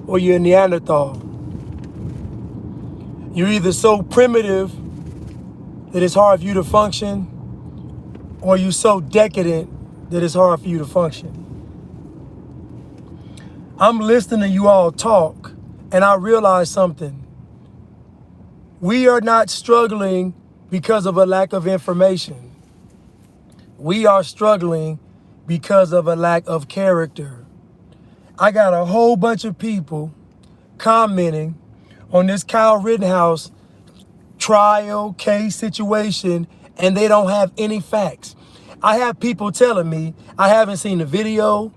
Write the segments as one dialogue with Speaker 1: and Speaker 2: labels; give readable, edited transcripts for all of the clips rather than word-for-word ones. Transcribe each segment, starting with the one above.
Speaker 1: or you're a Neanderthal. You're either so primitive that it's hard for you to function, or you're so decadent that it's hard for you to function. I'm listening to you all talk, and I realize something. We are not struggling because of a lack of information. We are struggling because of a lack of character. I got a whole bunch of people commenting on this Kyle Rittenhouse trial case situation, and they don't have any facts. I have people telling me I haven't seen the video,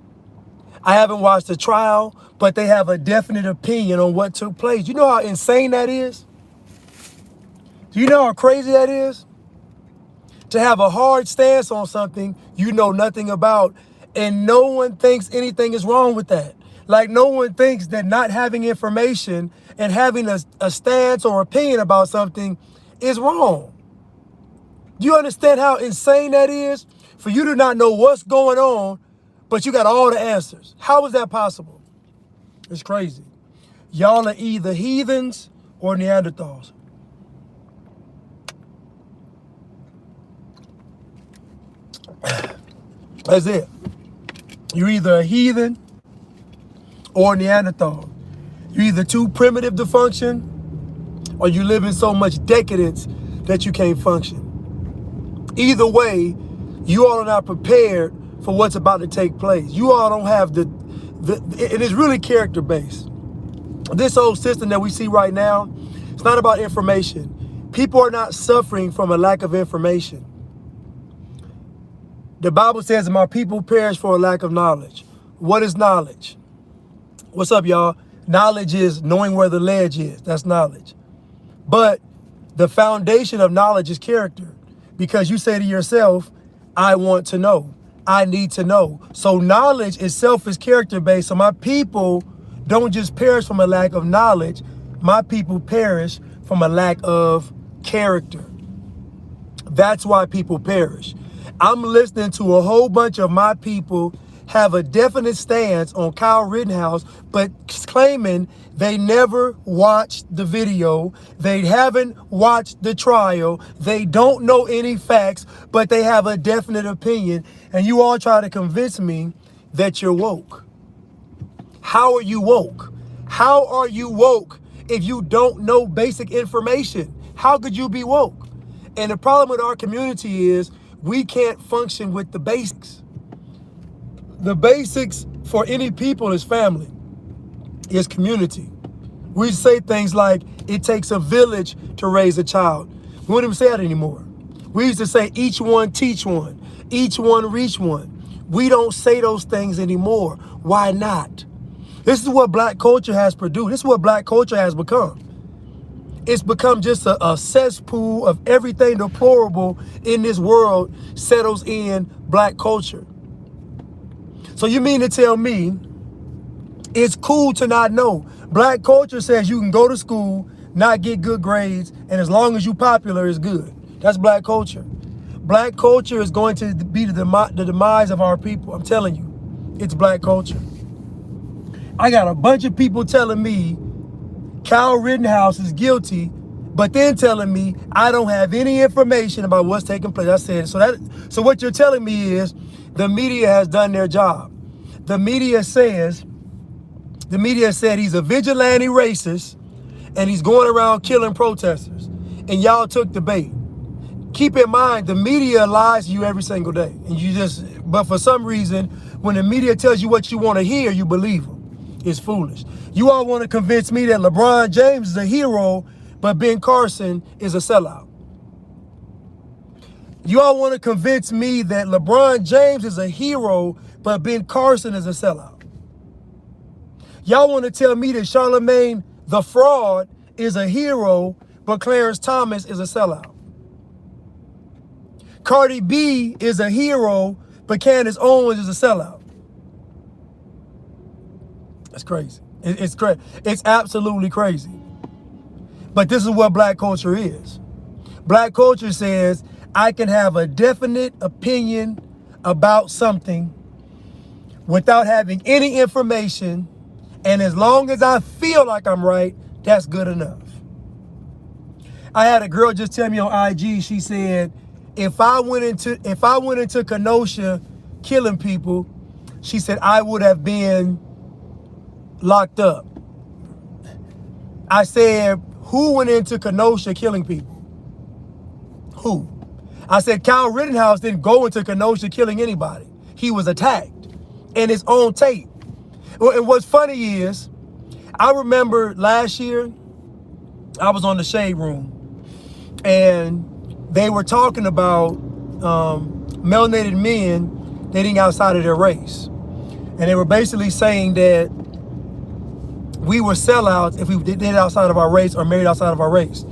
Speaker 1: I haven't watched the trial, but they have a definite opinion on what took place. You know how insane that is? Do you know how crazy that is? To have a hard stance on something you know nothing about, and no one thinks anything is wrong with that. Like, no one thinks that not having information and having a stance or opinion about something is wrong. Do you understand how insane that is? For you to not know what's going on, but you got all the answers. How is that possible? It's crazy. Y'all are either heathens or Neanderthals. That's it. You're either a heathen or a Neanderthal. You're either too primitive to function, or you live in so much decadence that you can't function. Either way, you all are not prepared for what's about to take place. You all don't have it is really character based. This whole system that we see right now, it's not about information. People are not suffering from a lack of information. The Bible says, my people perish for a lack of knowledge. What is knowledge? What's up, y'all? Knowledge is knowing where the ledge is. That's knowledge. But the foundation of knowledge is character, because you say to yourself, I want to know. I need to know. So knowledge itself is character-based. So my people don't just perish from a lack of knowledge. My people perish from a lack of character. That's why people perish. I'm listening to a whole bunch of my people have a definite stance on Kyle Rittenhouse, but claiming they never watched the video, they haven't watched the trial, they don't know any facts, but they have a definite opinion, and you all try to convince me that you're woke. How are you woke? How are you woke if you don't know basic information? How could you be woke? And the problem with our community is we can't function with the basics. The basics for any people is family, is community. We say things like, it takes a village to raise a child. We don't even say that anymore. We used to say, each one teach one, each one reach one. We don't say those things anymore. Why not? This is what black culture has produced. This is what black culture has become. It's become just a cesspool of everything deplorable in this world settles in black culture. So you mean to tell me it's cool to not know? Black culture says you can go to school, not get good grades, and as long as you popular, it's good. That's black culture. Black culture is going to be the demise of our people. I'm telling you, it's black culture. I got a bunch of people telling me Kyle Rittenhouse is guilty, but then telling me I don't have any information about what's taking place. I said, so what you're telling me is the media has done their job. The media said he's a vigilante racist and he's going around killing protesters. And y'all took the bait. Keep in mind, the media lies to you every single day. But for some reason, when the media tells you what you want to hear, you believe them. It's foolish. You all want to convince me that LeBron James is a hero, but Ben Carson is a sellout. You all want to convince me that LeBron James is a hero, but Ben Carson is a sellout. Y'all want to tell me that Charlemagne the Fraud is a hero, but Clarence Thomas is a sellout. Cardi B is a hero, but Candace Owens is a sellout. That's crazy. It's crazy. It's absolutely crazy. But this is what black culture is. Black culture says I can have a definite opinion about something without having any information And as long as I feel like I'm right, that's good enough. I had a girl just tell me on IG, she said, if I went into Kenosha killing people, she said, I would have been locked up. I said, who went into Kenosha killing people? Who? I said, Kyle Rittenhouse didn't go into Kenosha killing anybody. He was attacked in his own tape. Well, and what's funny is, I remember last year, I was on the Shade Room, and they were talking about melanated men dating outside of their race. And they were basically saying that we were sellouts if we dated outside of our race or married outside of our race.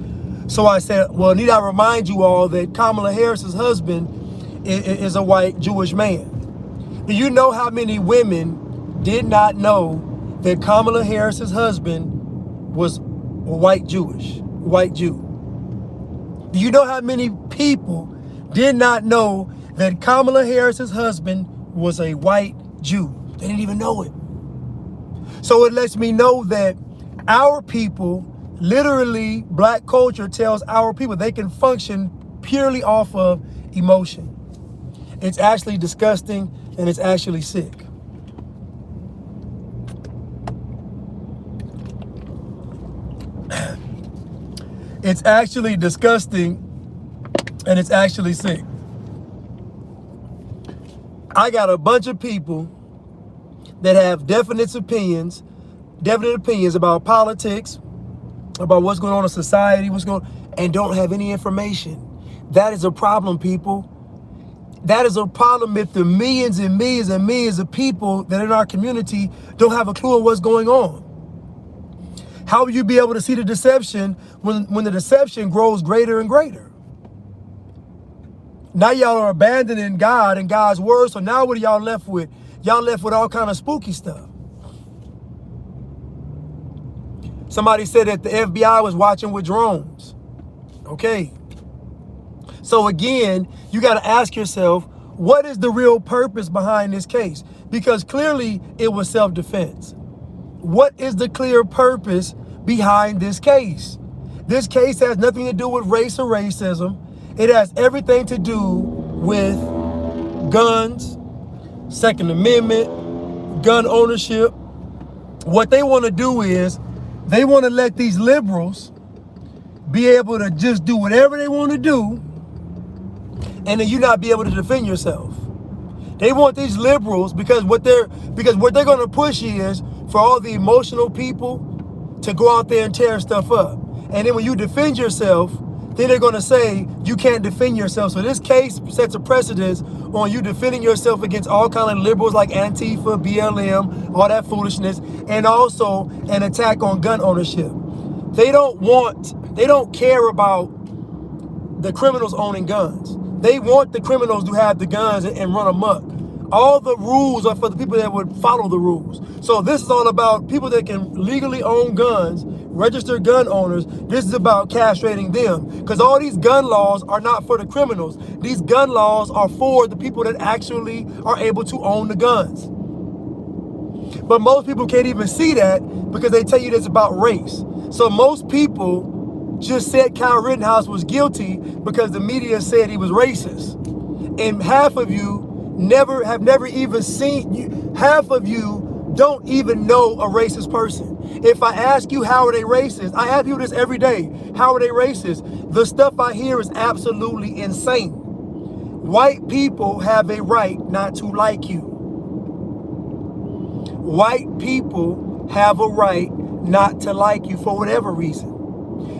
Speaker 1: So I said, well, need I remind you all that Kamala Harris's husband is a white Jewish man. Do you know how many women did not know that Kamala Harris's husband was a white Jew? Do you know how many people did not know that Kamala Harris's husband was a white Jew? They didn't even know it. So it lets me know that our people, literally black culture tells our people they can function purely off of emotion. It's actually disgusting and it's actually sick. It's actually disgusting and it's actually sick. I got a bunch of people that have definite opinions about politics, about what's going on in society, and don't have any information. That is a problem, people. That is a problem if the millions and millions and millions of people that are in our community don't have a clue of what's going on. How will you be able to see the deception when the deception grows greater and greater? Now y'all are abandoning God and God's word, so now what are y'all left with? Y'all left with all kind of spooky stuff. Somebody said that the FBI was watching with drones. Okay. So again, you got to ask yourself, what is the real purpose behind this case? Because clearly it was self-defense. What is the clear purpose behind this case? This case has nothing to do with race or racism. It has everything to do with guns, Second Amendment, gun ownership. What they want to do is they want to let these liberals be able to just do whatever they want to do, and then you not be able to defend yourself. They want these liberals because what they're going to push is for all the emotional people to go out there and tear stuff up. And then when you defend yourself, then they're going to say you can't defend yourself. So this case sets a precedence on you defending yourself against all kind of liberals like Antifa, BLM, all that foolishness, and also an attack on gun ownership. They don't care about the criminals owning guns. They want the criminals to have the guns and run amok. All the rules are for the people that would follow the rules. So this is all about people that can legally own guns, registered gun owners. This is about castrating them, because all these gun laws are not for the criminals. These gun laws are for the people that actually are able to own the guns. But most people can't even see that because they tell you it's about race. So most people just said Kyle Rittenhouse was guilty because the media said he was racist. And half of you have never even seen, half of you don't even know a racist person. If I ask you how are they racist, I ask people this every day, how are they racist? The stuff I hear is absolutely insane. White people have a right not to like you. White people have a right not to like you for whatever reason.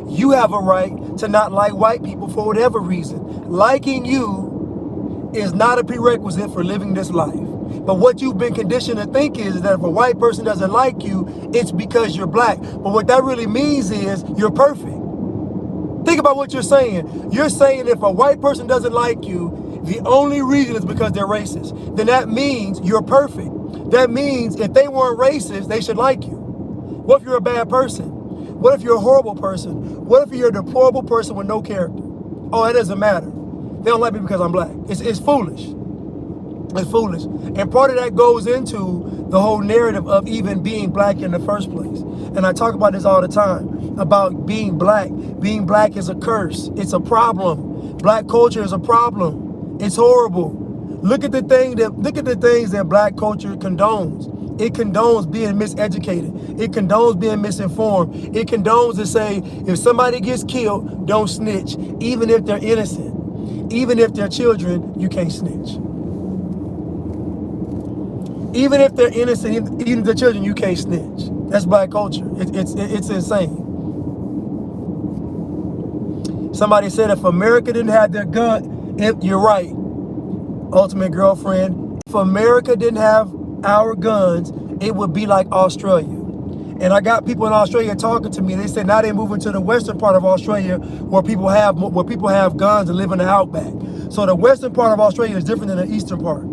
Speaker 1: You have a right to not like white people for whatever reason. Liking you is not a prerequisite for living this life. But what you've been conditioned to think is that if a white person doesn't like you, it's because you're black. But what that really means is you're perfect. Think about what you're saying. You're saying if a white person doesn't like you, the only reason is because they're racist. Then that means you're perfect. That means if they weren't racist, they should like you. What if you're a bad person? What if you're a horrible person? What if you're a deplorable person with no character? Oh, it doesn't matter. They don't like me because I'm black. It's foolish. It's foolish. And part of that goes into the whole narrative of even being black in the first place. And I talk about this all the time, about being black. Being black is a curse. It's a problem. Black culture is a problem. It's horrible. Look at the things that black culture condones. It condones being miseducated. It condones being misinformed. It condones to say, if somebody gets killed, don't snitch. Even if they're innocent. Even if they're children, you can't snitch. Even if they're innocent, even if they're children, you can't snitch. That's black culture. It's insane. Somebody said if America didn't have their gun, you're right, ultimate girlfriend. If America didn't have our guns, it would be like Australia. And I got people in Australia talking to me. They said now they're moving to the western part of Australia where people have guns and live in the outback. So the western part of Australia is different than the eastern part.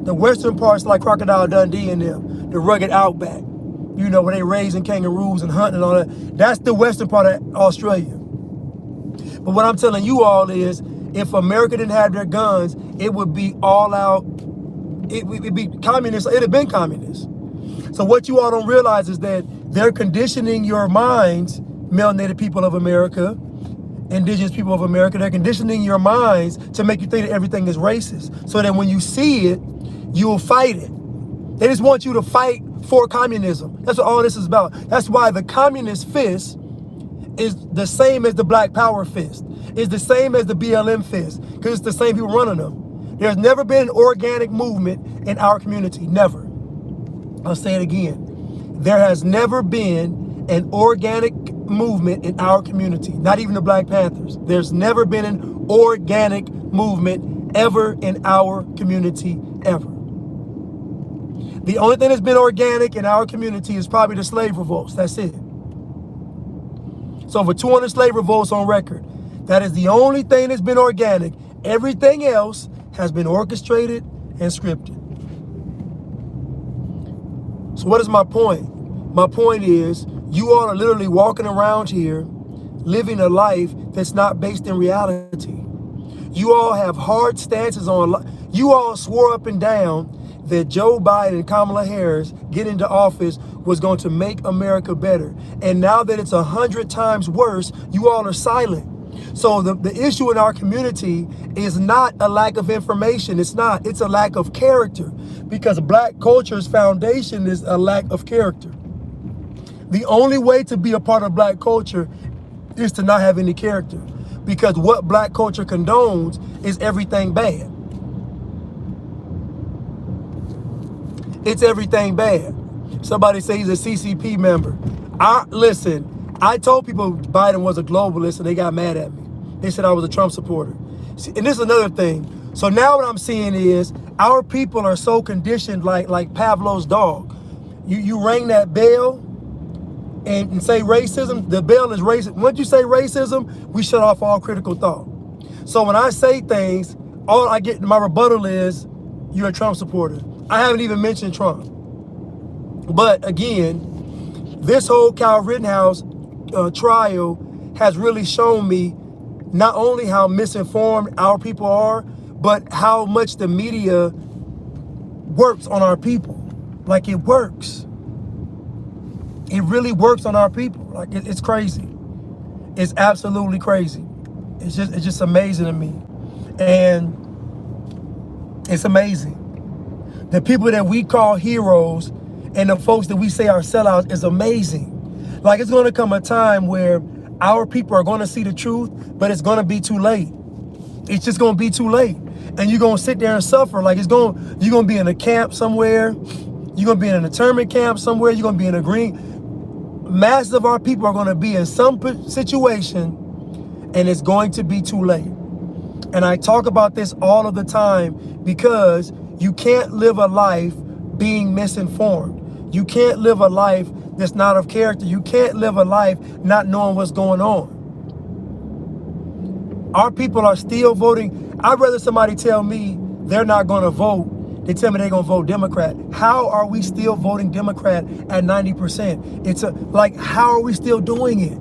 Speaker 1: The western part's like Crocodile Dundee and them, the rugged outback. You know, where they raising kangaroos and hunting and all that. That's the western part of Australia. But what I'm telling you all is, if America didn't have their guns, it would be all out. It would be communist. It'd have been communist. So what you all don't realize is that they're conditioning your minds, melanated people of America, indigenous people of America, they're conditioning your minds to make you think that everything is racist. So that when you see it, you'll fight it. They just want you to fight for communism. That's what all this is about. That's why the communist fist is the same as the Black Power fist. It's the same as the BLM fist, because it's the same people running them. There's never been an organic movement in our community. Never. I'll say it again. There has never been an organic movement in our community, not even the Black Panthers. There's never been an organic movement ever in our community, ever. The only thing that's been organic in our community is probably the slave revolts. That's it. So over 200 slave revolts on record. That is the only thing that's been organic. Everything else has been orchestrated and scripted. So what is my point? My point is, you all are literally walking around here living a life that's not based in reality. You all have hard stances on, you all swore up and down that Joe Biden and Kamala Harris getting into office was going to make America better. And now that it's 100 times worse, you all are silent. So the issue in our community is not a lack of information. It's not. It's a lack of character, because black culture's foundation is a lack of character. The only way to be a part of black culture is to not have any character, because what black culture condones is everything bad. It's everything bad. Somebody say he's a CCP member. Listen, I told people Biden was a globalist and they got mad at me. They said I was a Trump supporter. See, and this is another thing. So now what I'm seeing is our people are so conditioned like Pavlov's dog. You ring that bell and say racism, the bell is racist. Once you say racism, we shut off all critical thought. So when I say things, all I get, my rebuttal is, you're a Trump supporter. I haven't even mentioned Trump. But again, this whole Kyle Rittenhouse trial has really shown me not only how misinformed our people are, but how much the media works on our people. Like, it works. It really works on our people. Like, it's crazy. It's absolutely crazy. It's just amazing to me. And it's amazing. The people that we call heroes and the folks that we say are sellouts is amazing. Like, it's going to come a time where our people are going to see the truth, but it's going to be too late. It's just going to be too late. And you're going to sit there and suffer. Like, you're going to be in a camp somewhere. You're going to be in an internment camp somewhere. You're going to be in a green. Masses of our people are going to be in some situation, and it's going to be too late. And I talk about this all of the time, because you can't live a life being misinformed. You can't live a life that's not of character. You can't live a life not knowing what's going on. Our people are still voting. I'd rather somebody tell me they're not going to vote than tell me they're going to vote Democrat. How are we still voting Democrat at 90%? It's like, how are we still doing it?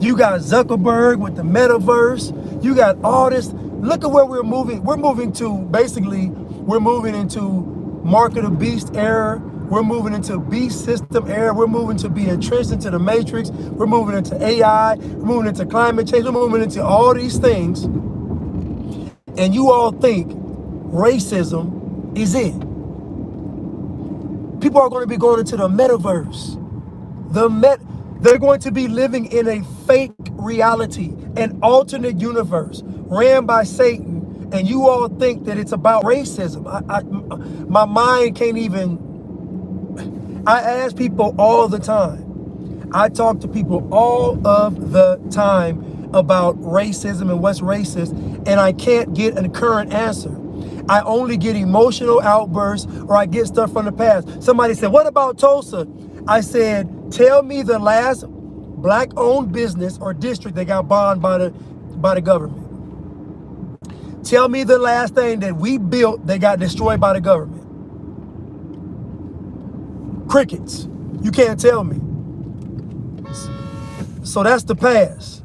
Speaker 1: You got Zuckerberg with the metaverse. You got all this. Look at where we're moving. We're moving to, basically, we're moving into mark of the beast era. We're moving into beast system era. We're moving to be entrenched into the matrix. We're moving into AI. We're moving into climate change. We're moving into all these things. And you all think racism is it. People are going to be going into the metaverse. They're going to be living in a fake reality, an alternate universe ran by Satan, and you all think that it's about racism. My mind can't even. I ask people all the time. I talk to people all of the time about racism and what's racist, and I can't get a current answer. I only get emotional outbursts, or I get stuff from the past. Somebody said, "What about Tulsa?" I said, "Tell me the last black-owned business or district that got bonded by the government. Tell me the last thing that we built that got destroyed by the government." Crickets. You can't tell me. So that's the past.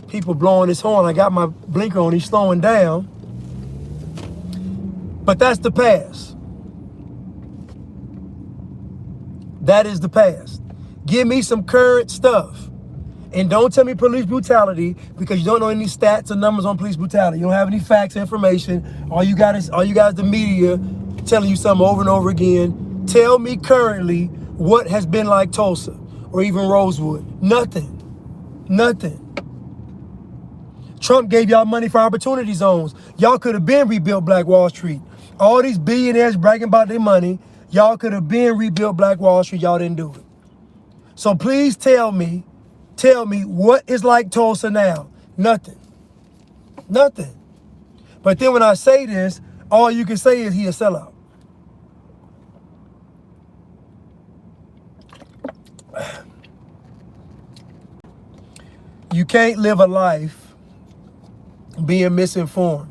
Speaker 1: People blowing his horn. I got my blinker on. He's slowing down. But that's the past. That is the past. Give me some current stuff. And don't tell me police brutality, because you don't know any stats or numbers on police brutality. You don't have any facts, information. All you got is the media telling you something over and over again. Tell me currently what has been like Tulsa or even Rosewood. Nothing. Nothing. Trump gave y'all money for opportunity zones. Y'all could have been rebuilt Black Wall Street. All these billionaires bragging about their money. Y'all could have been rebuilt Black Wall Street. Y'all didn't do it. So please tell me what is like Tulsa now. Nothing. Nothing. But then when I say this, all you can say is he a sellout. You can't live a life being misinformed.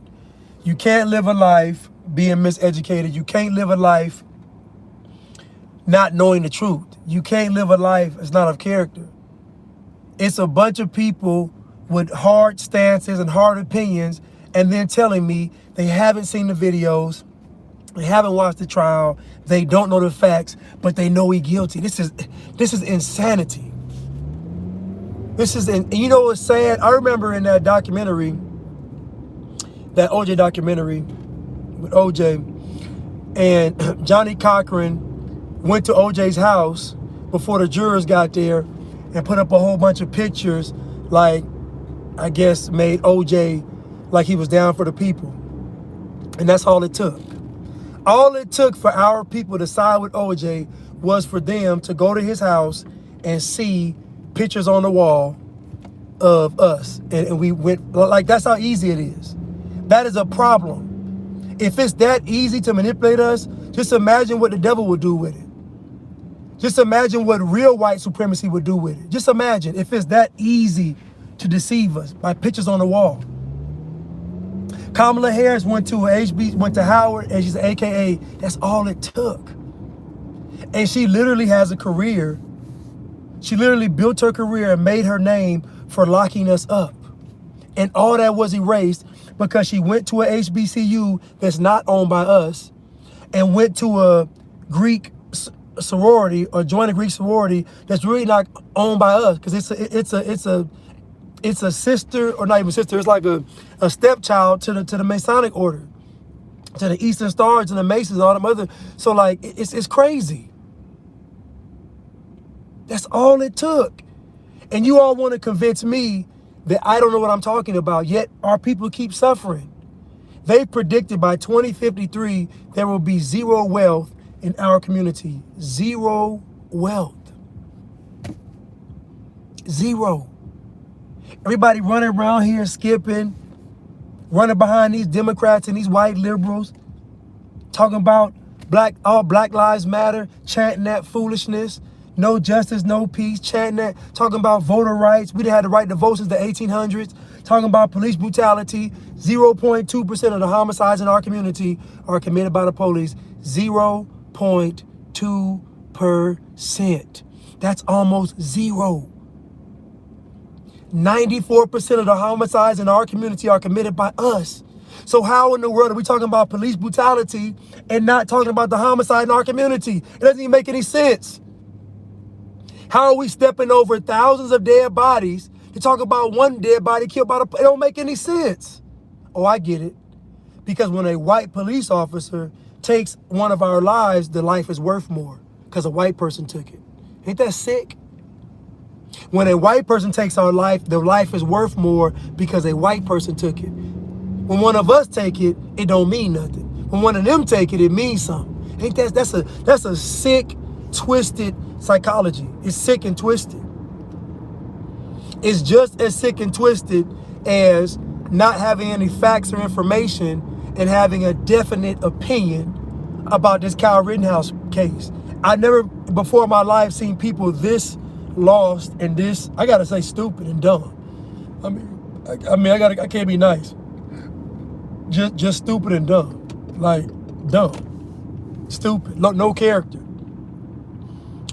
Speaker 1: You can't live a life being miseducated. You can't live a life not knowing the truth. You can't live a life that's not of character. It's a bunch of people with hard stances and hard opinions, and then telling me they haven't seen the videos, they haven't watched the trial, they don't know the facts, but they know he's guilty. This is insanity. And you know what's sad? I remember in that documentary, that OJ documentary with OJ, and Johnny Cochran went to OJ's house before the jurors got there and put up a whole bunch of pictures, like, I guess made OJ like he was down for the people. And that's all it took. All it took for our people to side with OJ was for them to go to his house and see pictures on the wall of us. And we went, like, that's how easy it is. That is a problem. If it's that easy to manipulate us, just imagine what the devil would do with it. Just imagine what real white supremacy would do with it. Just imagine if it's that easy to deceive us by pictures on the wall. Kamala Harris went to Howard, and she's an AKA. That's all it took. And she literally has a career. She literally built her career and made her name for locking us up. And all that was erased because she went to a HBCU that's not owned by us, and went to a Greek sorority, or joined a Greek sorority that's really not owned by us, because it's a sister, or not even sister. It's like a stepchild to the Masonic order, to the Eastern Stars and the Masons and all them other. So like it's crazy. That's all it took. And you all want to convince me that I don't know what I'm talking about, yet our people keep suffering. They predicted by 2053 there will be zero wealth in our community. Zero wealth. Zero. Everybody running around here skipping, running behind these Democrats and these white liberals, talking about all Black Lives Matter, chanting that foolishness. No justice, no peace, chanting that, talking about voter rights. We done had the right to vote since the 1800s. Talking about police brutality. 0.2% of the homicides in our community are committed by the police. 0.2%. That's almost zero. 94% of the homicides in our community are committed by us. So how in the world are we talking about police brutality and not talking about the homicide in our community? It doesn't even make any sense. How are we stepping over thousands of dead bodies to talk about one dead body killed by it don't make any sense. Oh, I get it. Because when a white police officer takes one of our lives, the life is worth more because a white person took it. Ain't that sick? When a white person takes our life, the life is worth more because a white person took it. When one of us take it, it don't mean nothing. When one of them take it, it means something. Ain't that's a sick, twisted psychology. It's sick and twisted. It's just as sick and twisted as not having any facts or information and having a definite opinion about this Kyle Rittenhouse case. I never before in my life seen people this lost and this, I gotta say, stupid and dumb. I can't be nice. Just stupid and dumb. Like, dumb. Stupid. No character.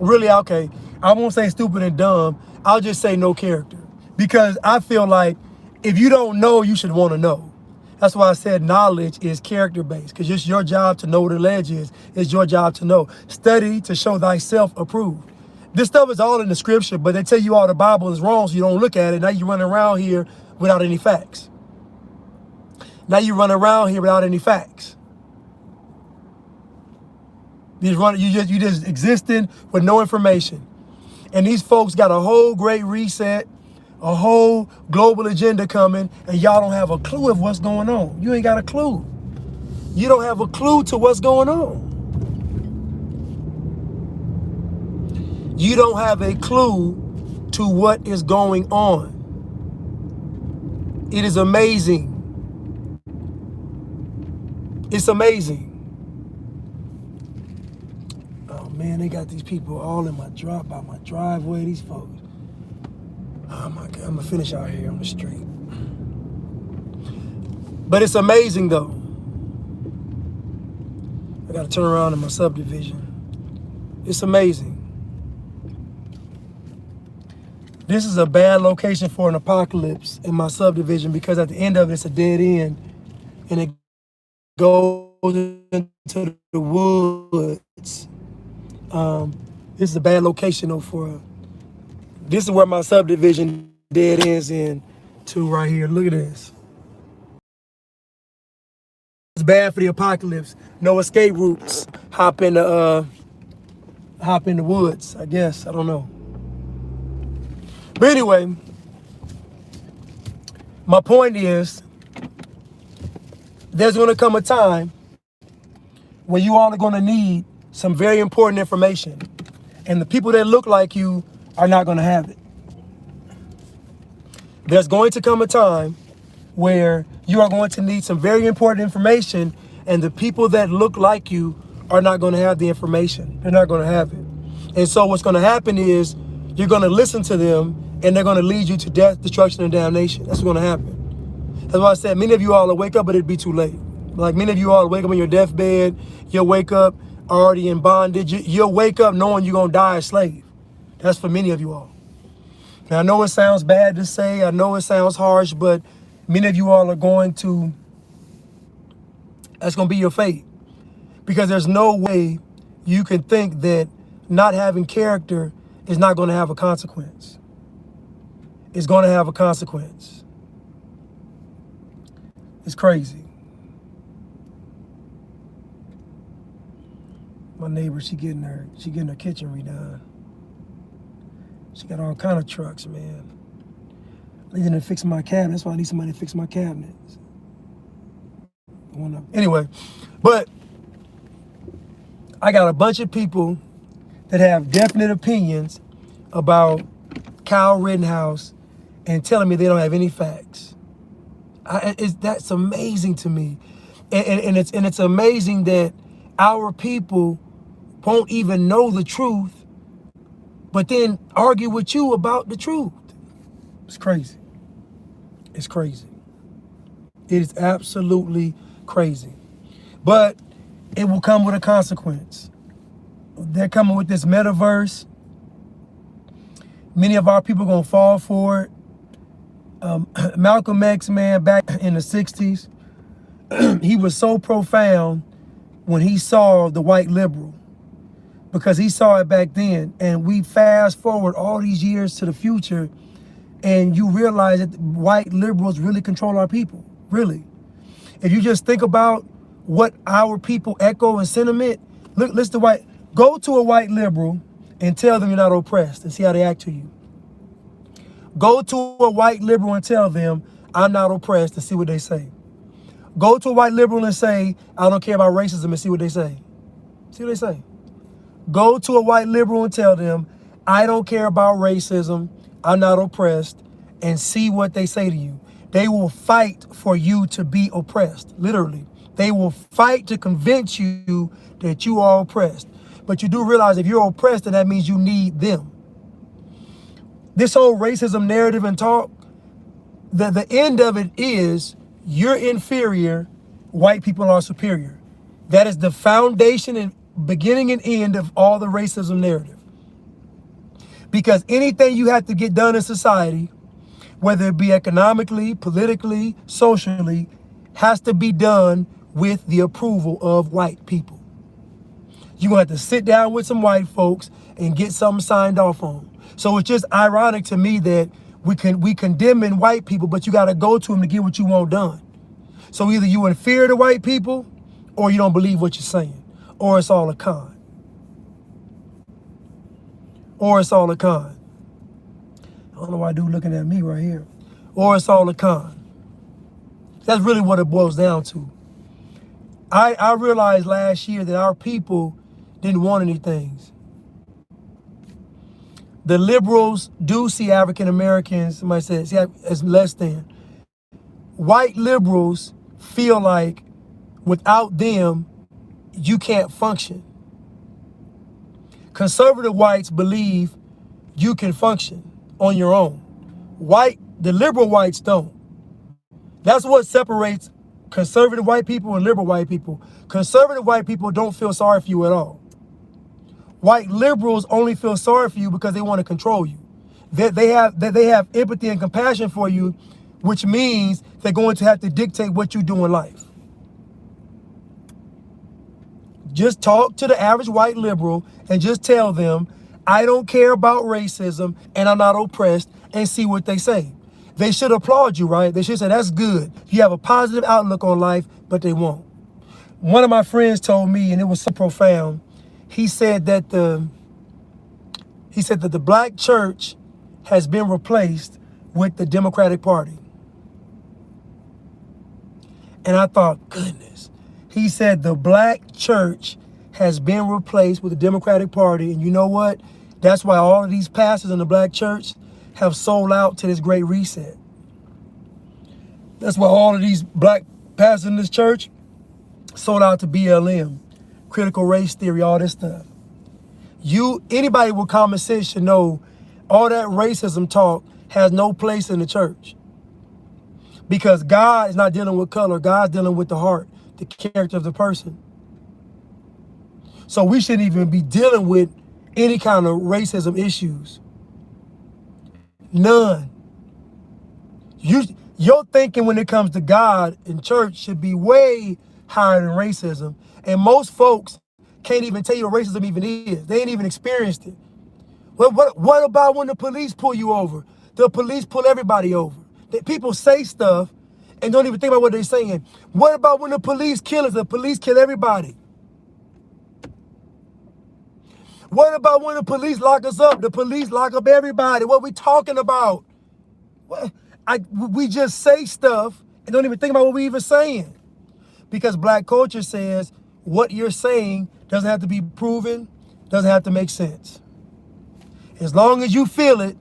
Speaker 1: Really, okay, I won't say stupid and dumb. I'll just say no character. Because I feel like if you don't know, you should want to know. That's why I said knowledge is character-based. Because it's your job to know what a ledge is. It's your job to know. Study to show thyself approved. This stuff is all in the scripture, but they tell you all the Bible is wrong, so you don't look at it. Now you run around here without any facts. You just existing with no information. And these folks got a whole great reset, a whole global agenda coming, and y'all don't have a clue of what's going on. You ain't got a clue. You don't have a clue to what's going on. You don't have a clue to what is going on. It is amazing. It's amazing. Oh man, they got these people all in my driveway, these folks. Oh my God, I'm gonna finish out here on the street. But it's amazing though. I gotta turn around in my subdivision. It's amazing. This is a bad location for an apocalypse in my subdivision because at the end of it, it's a dead end and it goes into the woods. This is a bad location though this is where my subdivision dead ends in to right here. Look at this. It's bad for the apocalypse. No escape routes. Hop in the woods, I guess. I don't know. But anyway, my point is, there's going to come a time when you all are going to need some very important information. And the people that look like you are not going to have it. There's going to come a time where you are going to need some very important information, and the people that look like you are not going to have the information. They're not going to have it. And so what's going to happen is you're going to listen to them, and they're going to lead you to death, destruction, and damnation. That's what's going to happen. That's why I said many of you all will wake up, but it'd be too late. Like many of you all wake up on your deathbed. You'll wake up already in bondage. You'll wake up knowing you're going to die a slave. That's for many of you all. Now, I know it sounds bad to say. I know it sounds harsh, but many of you all are that's going to be your fate. Because there's no way you can think that not having character is not going to have a consequence. It's going to have a consequence. It's crazy. My neighbor, she getting her kitchen redone. She got all kind of trucks, man. I need them to fix my cabinet. That's why I need somebody to fix my cabinets. Anyway, but I got a bunch of people that have definite opinions about Kyle Rittenhouse and telling me they don't have any facts. That's amazing to me. And it's amazing that our people won't even know the truth, but then argue with you about the truth. It's crazy. It's crazy. It is absolutely crazy. But it will come with a consequence. They're coming with this metaverse. Many of our people are going to fall for it. Malcolm X, man, back in the 60s, he was so profound when he saw the white liberal, because he saw it back then. And we fast forward all these years to the future, and you realize that white liberals really control our people, really. If you just think about what our people echo and sentiment, look, listen to go to a white liberal and tell them you're not oppressed and see how they act to you. Go to a white liberal and tell them I'm not oppressed and see what they say. Go to a white liberal and say, I don't care about racism, and see what they say. See what they say. Go to a white liberal and tell them, I don't care about racism, I'm not oppressed, and see what they say to you. They will fight for you to be oppressed, literally. They will fight to convince you that you are oppressed. But you do realize if you're oppressed, then that means you need them. This whole racism narrative and talk, the end of it is you're inferior, white people are superior. That is the foundation and beginning and end of all the racism narrative. Because anything you have to get done in society, whether it be economically, politically, socially, has to be done with the approval of white people. You're going to have to sit down with some white folks and get something signed off on. So it's just ironic to me that we condemning white people, but you got to go to them to get what you want done. So either you inferior to white people, or you don't believe what you're saying, or it's all a con. Or it's all a con. I don't know why dude looking at me right here. Or it's all a con. That's really what it boils down to. I realized last year that our people didn't want any things. The liberals do see African Americans, somebody said, see, as less than. White liberals feel like without them, you can't function. Conservative whites believe you can function on your own. The liberal whites don't. That's what separates conservative white people and liberal white people. Conservative white people don't feel sorry for you at all. White liberals only feel sorry for you because they want to control you. They have empathy and compassion for you, which means they're going to have to dictate what you do in life. Just talk to the average white liberal and just tell them, I don't care about racism and I'm not oppressed, and see what they say. They should applaud you, right? They should say, that's good. You have a positive outlook on life, but they won't. One of my friends told me, and it was so profound, he said that the black church has been replaced with the Democratic Party. And I thought, goodness. He said the black church has been replaced with the Democratic Party. And you know what? That's why all of these pastors in the black church have sold out to this great reset. That's why all of these black pastors in this church sold out to BLM, critical race theory, all this stuff. Anybody with common sense should know all that racism talk has no place in the church. Because God is not dealing with color. God's dealing with the heart, the character of the person. So we shouldn't even be dealing with any kind of racism issues. None. Your thinking when it comes to God in church should be way higher than racism. And most folks can't even tell you what racism even is. They ain't even experienced it. What about when the police pull you over? The police pull everybody over. People say stuff and don't even think about what they're saying. What about when the police kill us? The police kill everybody. What about when the police lock us up? The police lock up everybody. What are we talking about? We just say stuff and don't even think about what we're even saying. Because black culture says what you're saying doesn't have to be proven, doesn't have to make sense. As long as you feel it,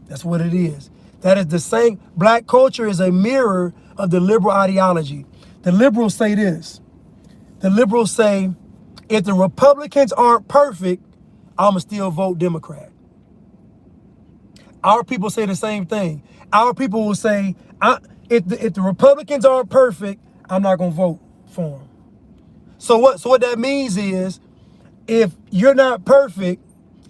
Speaker 1: that's what it is. That is the same. Black culture is a mirror of the liberal ideology. The liberals say this. The liberals say, if the Republicans aren't perfect, I'ma still vote Democrat. Our people say the same thing. Our people will say, if the Republicans aren't perfect, I'm not gonna vote for them. So what that means is, if you're not perfect,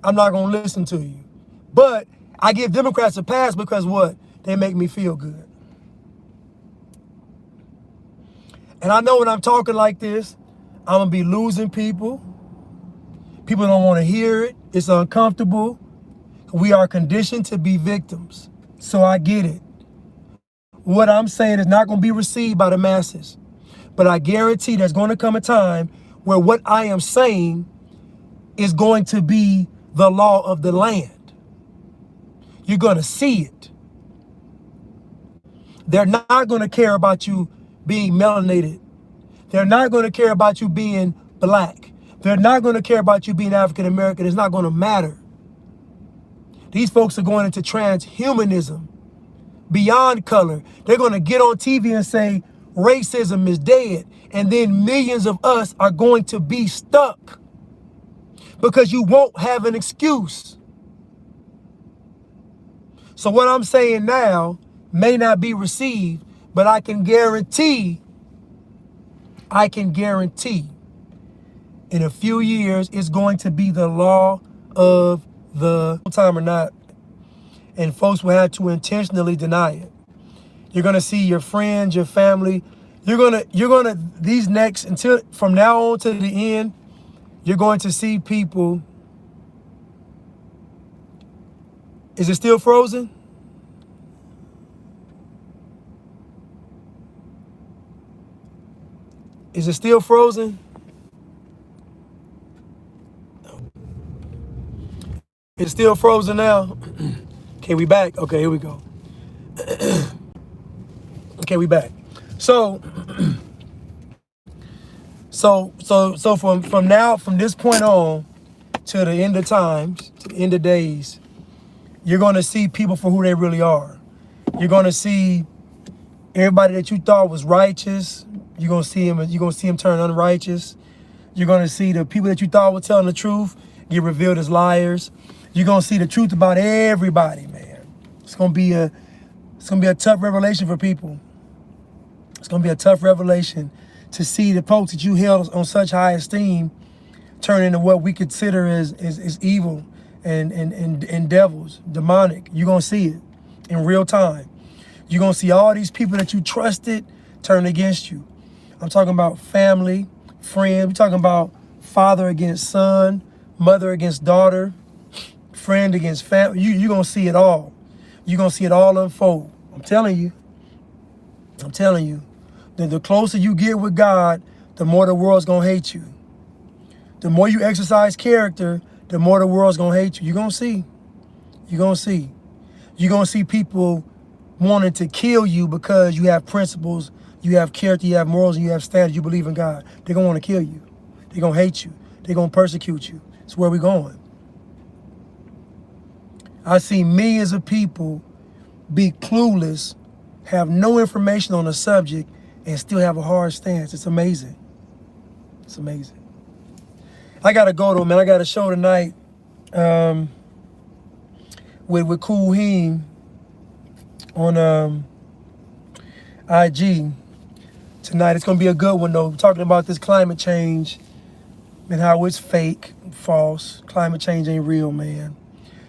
Speaker 1: I'm not gonna listen to you. But I give Democrats a pass because what? They make me feel good. And I know when I'm talking like this, I'm going to be losing people. People don't want to hear it. It's uncomfortable. We are conditioned to be victims. So I get it. What I'm saying is not going to be received by the masses. But I guarantee there's going to come a time where what I am saying is going to be the law of the land. You're going to see it. They're not going to care about you being melanated. They're not going to care about you being black. They're not going to care about you being African American. It's not going to matter. These folks are going into transhumanism, beyond color. They're going to get on TV and say racism is dead. And then millions of us are going to be stuck because you won't have an excuse. So what I'm saying now may not be received, but I can guarantee in a few years, it's going to be the law of the time or not. And folks will have to intentionally deny it. You're going to see your friends, your family. You're going to, these next, until from now on to the end, you're going to see people. Is it still frozen? Is it still frozen? It's still frozen now. Okay, we back. Okay, here we go. Okay, we back. So from now, from this point on to the end of times, to the end of days, you're going to see people for who they really are. You're going to see everybody that you thought was righteous. You're going to see him turn unrighteous. You're going to see the people that you thought were telling the truth get revealed as liars. You're going to see the truth about everybody, man. It's going to be a tough revelation for people. It's going to be a tough revelation to see the folks that you held on such high esteem turn into what we consider as evil and devils, demonic. You're going to see it in real time. You're going to see all these people that you trusted turn against you. I'm talking about family, friends. We're talking about father against son, mother against daughter, friend against family. You're going to see it all. You're going to see it all unfold. I'm telling you. The closer you get with God, the more the world's going to hate you. The more you exercise character, the more the world's going to hate you. You're going to see. You're going to see. You're going to see people wanting to kill you because you have principles, you have character, you have morals, and you have standards, you believe in God. They're going to want to kill you. They're going to hate you. They're going to persecute you. It's where we're going. I see millions of people be clueless, have no information on the subject, and still have a hard stance. It's amazing. It's amazing. I got to go, though, man. I got a show tonight with Cool Heathen on IG tonight. It's going to be a good one, though. We're talking about this climate change and how it's fake, false. Climate change ain't real, man.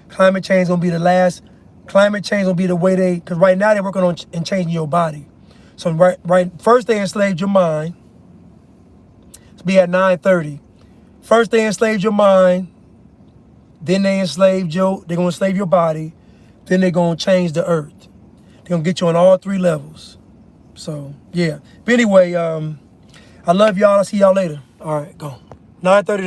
Speaker 1: Climate change going to be the last. Climate change going to be the way because right now they're working on and changing your body. So right, first they enslaved your mind. It's be at 9:30. First they enslaved your mind. Then they're going to enslave your body. Then they're going to change the earth. They're going to get you on all three levels. So, yeah. But anyway, I love y'all. I'll see y'all later. All right, go. 9:30 to